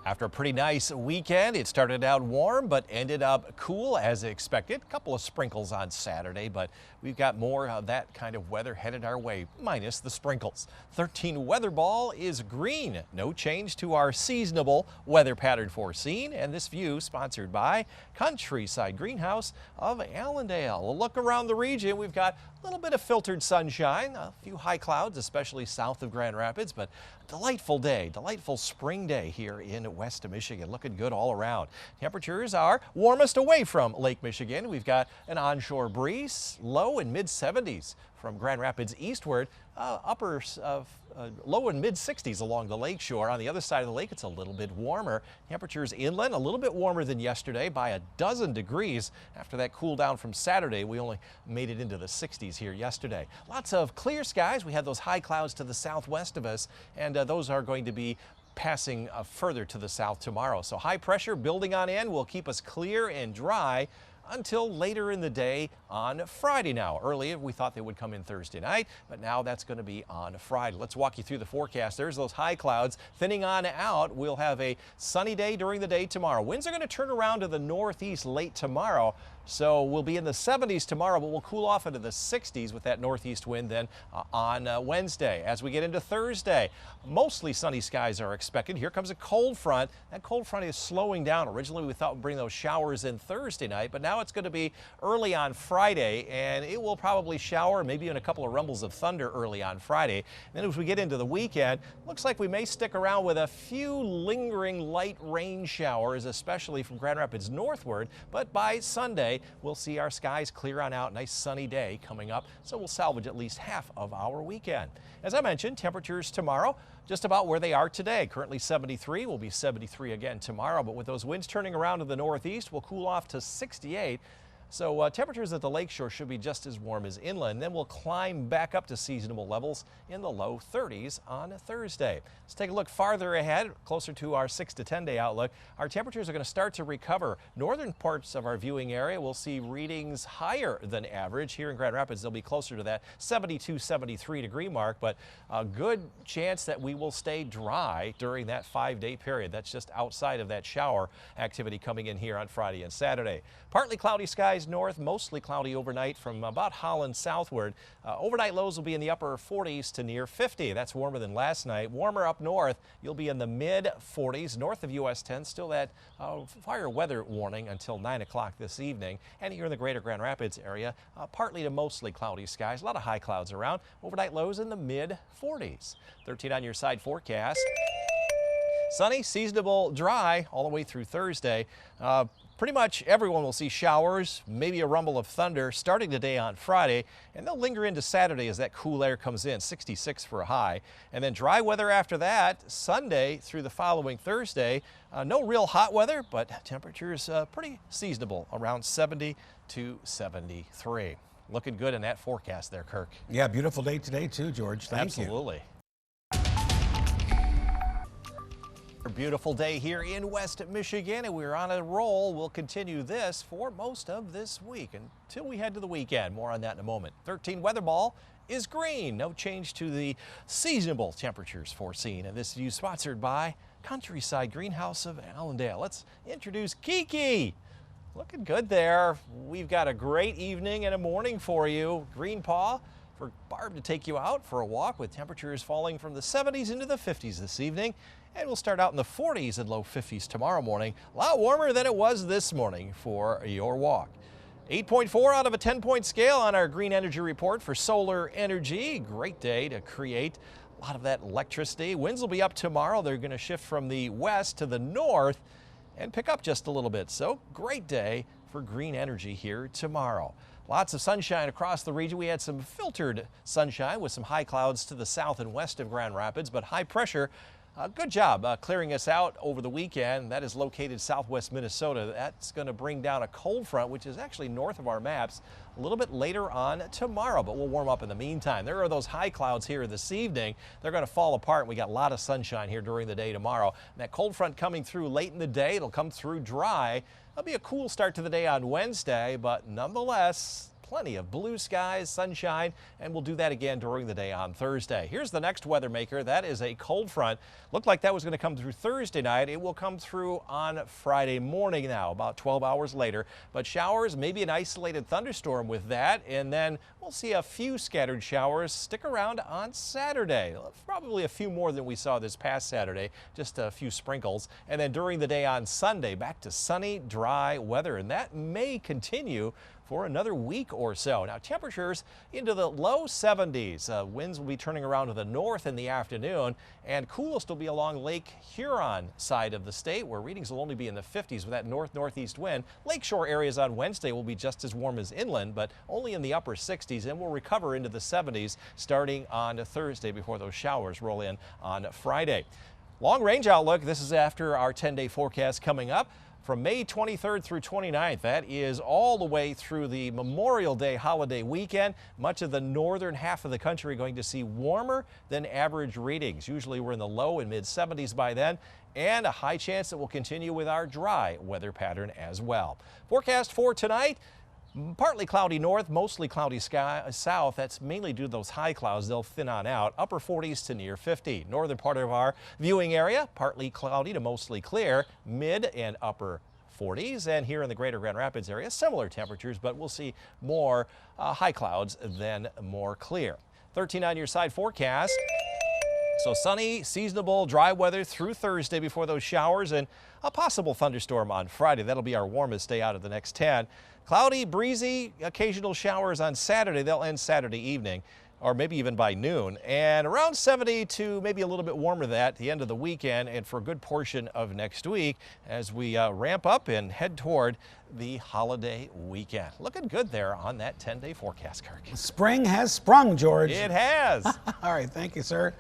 After a pretty nice weekend, it started out warm but ended up cool as expected. A couple of sprinkles on Saturday, but we've got more of that kind of weather headed our way, minus the sprinkles. 13 weather ball is green. No change to our seasonable weather pattern foreseen, and this view sponsored by Countryside Greenhouse of Allendale. A look around the region, we've got a little bit of filtered sunshine, a few high clouds, especially south of Grand Rapids, but a delightful day, delightful spring day here in west of Michigan. Looking good all around. Temperatures are warmest away from Lake Michigan. We've got an onshore breeze, low and mid 70s from Grand Rapids eastward, low and mid 60s along the lake shore. On the other side of the lake, it's a little bit warmer. Temperatures inland a little bit warmer than yesterday by a dozen degrees. After that cool down from Saturday, we only made it into the 60s here yesterday. Lots of clear skies. We had those high clouds to the southwest of us, and those are going to be passing further to the south tomorrow. So high pressure building on in will keep us clear and dry until later in the day on Friday now. Earlier we thought they would come in Thursday night, but now that's going to be on Friday. Let's walk you through the forecast. There's those high clouds thinning on out. We'll have a sunny day during the day tomorrow. Winds are going to turn around to the northeast late tomorrow, so we'll be in the 70s tomorrow, but we'll cool off into the 60s with that northeast wind then on Wednesday. As we get into Thursday, mostly sunny skies are expected. Here comes a cold front. That cold front is slowing down. Originally we thought we'd bring those showers in Thursday night, but now it's going to be early on Friday, and it will probably shower, maybe even a couple of rumbles of thunder early on Friday. And then as we get into the weekend, looks like we may stick around with a few lingering light rain showers, especially from Grand Rapids northward, but by Sunday, we'll see our skies clear on out. Nice sunny day coming up, so we'll salvage at least half of our weekend. As I mentioned, temperatures tomorrow just about where they are today. Currently 73, will be 73 again tomorrow, but with those winds turning around to the northeast, we'll cool off to 68. So temperatures at the lakeshore should be just as warm as inland. Then we'll climb back up to seasonable levels in the low 30s on Thursday. Let's take a look farther ahead, closer to our 6 to 10 day outlook. Our temperatures are going to start to recover. Northern parts of our viewing area will see readings higher than average. Here in Grand Rapids, they'll be closer to that 72, 73 degree mark, but a good chance that we will stay dry during that 5-day period. That's just outside of that shower activity coming in here on Friday and Saturday. Partly cloudy skies north, mostly cloudy overnight from about Holland southward. Overnight lows will be in the upper 40s to near 50. That's warmer than last night. Warmer up north, you'll be in the mid 40s. North of US 10, still that fire weather warning until 9 o'clock this evening. And here in the greater Grand Rapids area, partly to mostly cloudy skies. A lot of high clouds around. Overnight lows in the mid 40s. 13 on your side forecast. Sunny, seasonable, dry all the way through Thursday. Pretty much everyone will see showers, maybe a rumble of thunder starting today on Friday, and they'll linger into Saturday as that cool air comes in, 66 for a high. And then dry weather after that, Sunday through the following Thursday. No real hot weather, but temperatures pretty seasonable, around 70 to 73. Looking good in that forecast there, Kirk. Yeah, beautiful day today too, George. Thank you. Absolutely. A beautiful day here in West Michigan, and we're on a roll. We'll continue this for most of this week until we head to the weekend. More on that in a moment. 13 weather ball is green. No change to the seasonable temperatures foreseen. And this view sponsored by Countryside Greenhouse of Allendale. Let's introduce Kiki. Looking good there. We've got a great evening and a morning for you. Green paw for Barb to take you out for a walk with temperatures falling from the 70s into the 50s this evening. And we'll start out in the 40s and low 50s tomorrow morning. A lot warmer than it was this morning for your walk. 8.4 out of a 10-point scale on our green energy report for solar energy. Great day to create a lot of that electricity. Winds will be up tomorrow. They're going to shift from the west to the north and pick up just a little bit. So great day for green energy here tomorrow. Lots of sunshine across the region. We had some filtered sunshine with some high clouds to the south and west of Grand Rapids, but high pressure. Good job clearing us out over the weekend. That is located southwest Minnesota. That's going to bring down a cold front, which is actually north of our maps, a little bit later on tomorrow, but we'll warm up in the meantime. There are those high clouds here this evening. They're going to fall apart. We got a lot of sunshine here during the day tomorrow. And that cold front coming through late in the day. It'll come through dry. It'll be a cool start to the day on Wednesday, but nonetheless, plenty of blue skies, sunshine, and we'll do that again during the day on Thursday. Here's the next weather maker. That is a cold front. Looked like that was going to come through Thursday night. It will come through on Friday morning now, about 12 hours later. But showers, maybe an isolated thunderstorm with that, and then we'll see a few scattered showers stick around on Saturday. Probably a few more than we saw this past Saturday, just a few sprinkles. And then during the day on Sunday, back to sunny, dry weather, and that may continue for another week or so. Now, temperatures into the low 70s. Winds will be turning around to the north in the afternoon, and coolest will be along Lake Huron side of the state, where readings will only be in the 50s with that north-northeast wind. Lakeshore areas on Wednesday will be just as warm as inland, but only in the upper 60s, and will recover into the 70s starting on Thursday before those showers roll in on Friday. Long range outlook. This is after our 10-day forecast coming up. From May 23rd through 29th, that is all the way through the Memorial Day holiday weekend. Much of the northern half of the country going to see warmer than average readings. Usually we're in the low and mid 70s by then, and a high chance that we'll continue with our dry weather pattern as well. Forecast for tonight. Partly cloudy north, mostly cloudy sky south. That's mainly due to those high clouds. They'll thin on out. Upper 40s to near 50. Northern part of our viewing area, partly cloudy to mostly clear. Mid and upper 40s. And here in the greater Grand Rapids area, similar temperatures, but we'll see more high clouds than more clear. 13 on your side forecast. So sunny, seasonable, dry weather through Thursday before those showers, and a possible thunderstorm on Friday. That'll be our warmest day out of the next 10. Cloudy, breezy, occasional showers on Saturday. They'll end Saturday evening, or maybe even by noon. And around 70 to maybe a little bit warmer than that at the end of the weekend and for a good portion of next week as we ramp up and head toward the holiday weekend. Looking good there on that 10-day forecast, Kirk. Spring has sprung, George. It has. All right, thank you, sir.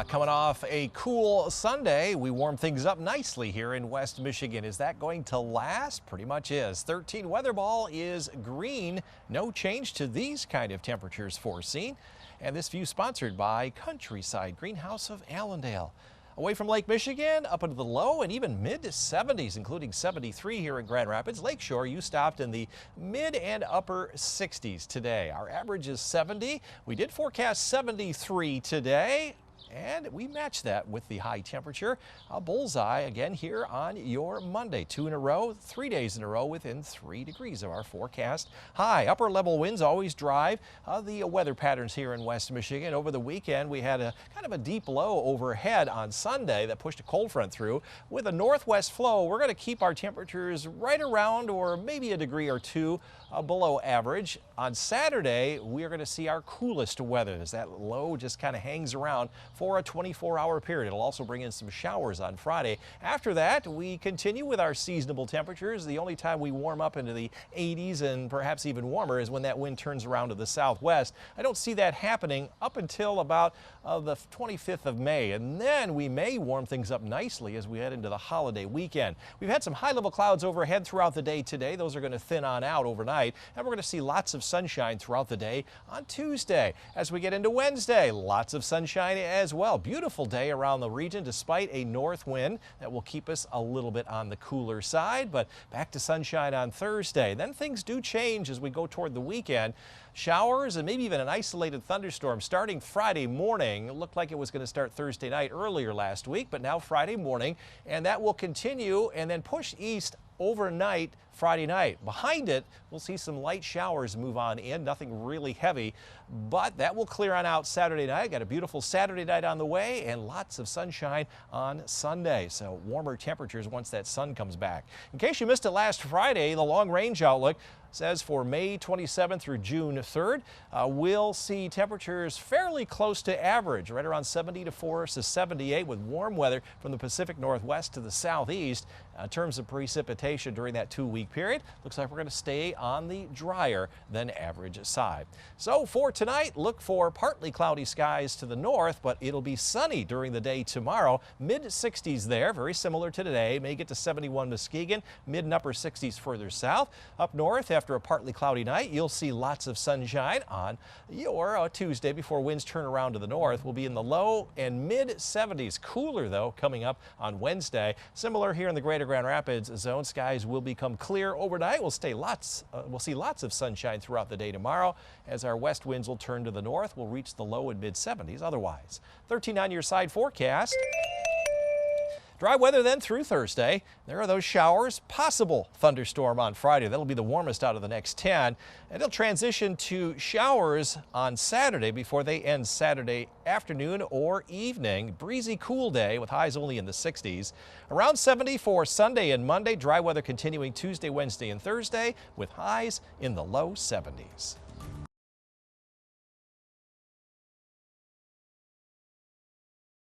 Coming off a cool Sunday, we warm things up nicely here in West Michigan. Is that going to last? Pretty much is. 13 weather ball is green. No change to these kind of temperatures foreseen. And this view sponsored by Countryside Greenhouse of Allendale. Away from Lake Michigan, up into the low and even mid 70s, including 73 here in Grand Rapids. Lakeshore, you stopped in the mid and upper 60s today. Our average is 70. We did forecast 73 today, and we match that with the high temperature. A bullseye again here on your Monday. 2 in a row, 3 days in a row within 3 degrees of our forecast high. Upper level winds always drive the weather patterns here in West Michigan. Over the weekend, we had a kind of a deep low overhead on Sunday that pushed a cold front through. With a northwest flow, we're going to keep our temperatures right around or maybe a degree or two below average. On Saturday, we are going to see our coolest weather as that low just kind of hangs around for a 24-hour period. It'll also bring in some showers on Friday. After that, we continue with our seasonable temperatures. The only time we warm up into the 80s and perhaps even warmer is when that wind turns around to the southwest. I don't see that happening up until about the 25th of May, and then we may warm things up nicely as we head into the holiday weekend. We've had some high-level clouds overhead throughout the day today. Those are going to thin on out overnight, and we're going to see lots of sunshine throughout the day on Tuesday. As we get into Wednesday, lots of sunshine as well. Beautiful day around the region despite a north wind that will keep us a little bit on the cooler side, but back to sunshine on Thursday. Then things do change as we go toward the weekend. Showers and maybe even an isolated thunderstorm starting Friday morning. It looked like it was going to start Thursday night earlier last week, but now Friday morning, and that will continue and then push east overnight Friday night. Behind it, we'll see some light showers move on in, nothing really heavy, but that will clear on out Saturday night. Got a beautiful Saturday night on the way and lots of sunshine on Sunday. So warmer temperatures once that sun comes back. In case you missed it last Friday, the long range outlook says for May 27th through June 3rd, we'll see temperatures fairly close to average, right around 74 to 78 with warm weather from the Pacific Northwest to the southeast. In terms of precipitation during that 2-week period, looks like we're going to stay on the drier than average side. So for tonight, look for partly cloudy skies to the north, but it'll be sunny during the day tomorrow. Mid 60s there, very similar to today. May get to 71 Muskegon, mid and upper 60s further south. Up north, after after a partly cloudy night, you'll see lots of sunshine on your Tuesday before winds turn around to the north. We'll be in the low and mid 70s. Cooler, though, coming up on Wednesday. Similar here in the greater Grand Rapids zone. Skies will become clear overnight. We'll see lots of sunshine throughout the day tomorrow as our west winds will turn to the north. We'll reach the low and mid 70s otherwise. 13 on your side forecast. Dry weather then through Thursday. There are those showers, possible thunderstorm on Friday. That'll be the warmest out of the next 10. And they'll transition to showers on Saturday before they end Saturday afternoon or evening. Breezy, cool day with highs only in the 60s. Around 70 for Sunday and Monday. Dry weather continuing Tuesday, Wednesday, and Thursday with highs in the low 70s.